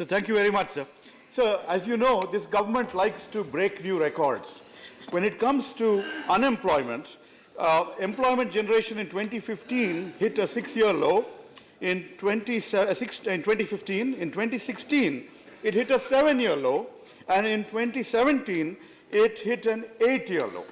So thank you very much, sir. So as you know, this government likes to break new records. When it comes to unemployment, employment generation in 2015 hit a 6-year low. In 2015, in 2016, it hit a 7-year low, and in 2017, it hit an 8-year low.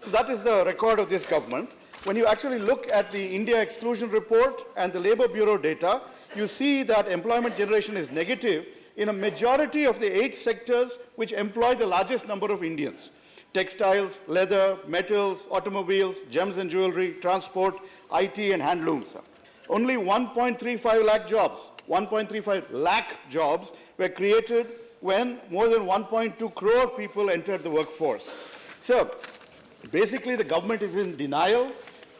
So that is the record of this government. When you actually look at the India Exclusion Report and the Labour Bureau data, you see that employment generation is negative in a majority of the 8 sectors which employ the largest number of Indians: textiles, leather, metals, automobiles, gems and jewelry, transport, IT and handlooms. Only 1.35 lakh jobs, 1.35 lakh jobs were created when more than 1.2 crore people entered the workforce. So basically the government is in denial.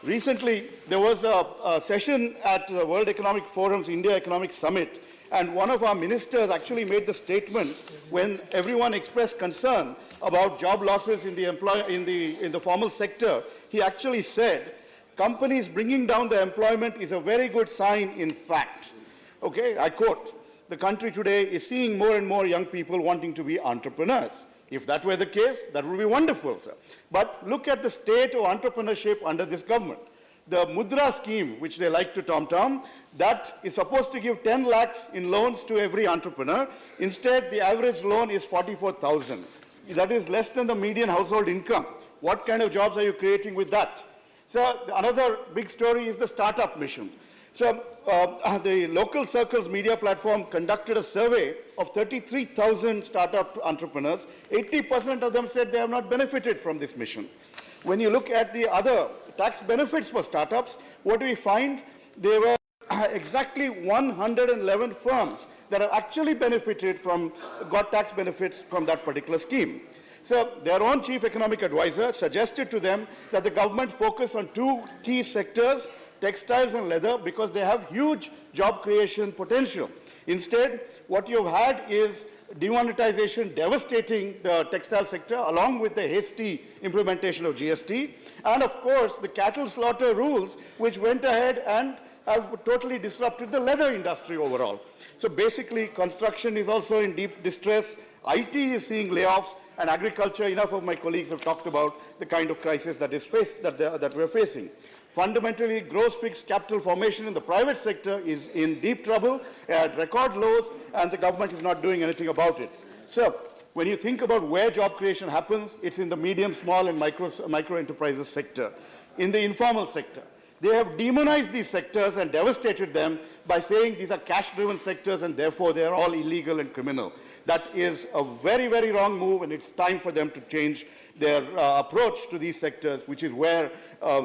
Recently there was a session at the World Economic Forum's India Economic Summit, and one of our ministers actually made the statement when everyone expressed concern about job losses in the formal sector. He actually said, companies bringing down the employment is a very good sign in fact. Okay, I quote, "The country today is seeing more and more young people wanting to be entrepreneurs." If that were the case, that would be wonderful, sir. But look at the state of entrepreneurship under this government. The Mudra scheme, which they like to tom-tom, that is supposed to give 10 lakhs in loans to every entrepreneur. Instead, the average loan is 44,000. That is less than the median household income. What kind of jobs are you creating with that? So another big story is the startup mission. So the Local Circles media platform conducted a survey of 33,000 startup entrepreneurs. 80% of them said they have not benefited from this mission. When you look at the other tax benefits for startups, what do we find? There were exactly 111 firms that have actually benefited from, got tax benefits from that particular scheme. So their own chief economic advisor suggested to them that the government focus on 2 key sectors, textiles and leather, because they have huge job creation potential. Instead, what you've had is demonetization devastating the textile sector, along with the hasty implementation of GST, and of course the cattle slaughter rules, which went ahead and have totally disrupted the leather industry overall. So basically, construction is also in deep distress, IT is seeing layoffs, and agriculture, enough of my colleagues have talked about the kind of crisis that we're facing. Fundamentally, gross fixed capital formation in the private sector is in deep trouble, at record lows, and the government is not doing anything about it. So when you think about where job creation happens, it's in the medium, small, and micro enterprises sector, in the informal sector. They have demonized these sectors and devastated them by saying these are cash-driven sectors and therefore they are all illegal and criminal. That is a very, very wrong move, and it's time for them to change their approach to these sectors, which is where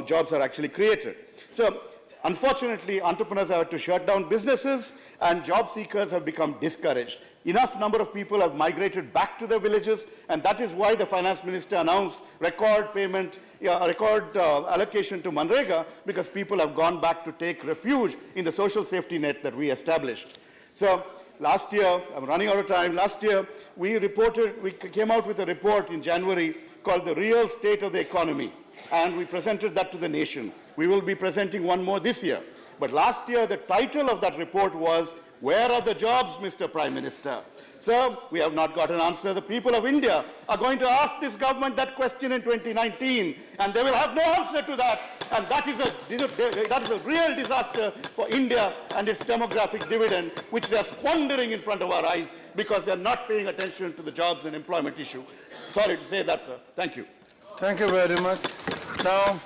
jobs are actually created. So unfortunately, entrepreneurs have had to shut down businesses and job seekers have become discouraged. Enough number of people have migrated back to their villages, and that is why the finance minister announced record allocation to Manrega, because people have gone back to take refuge in the social safety net that we established. So last year, I'm running out of time, last year we came out with a report in January called The Real State of the Economy, and we presented that to the nation. We will be presenting one more this year. But last year, the title of that report was, "Where are the jobs, Mr. Prime Minister?" So we have not got an answer. The people of India are going to ask this government that question in 2019, and they will have no answer to that. And that is a real disaster for India and its demographic dividend, which they are squandering in front of our eyes because they are not paying attention to the jobs and employment issue. Sorry to say that, sir. Thank you. Thank you very much. Now,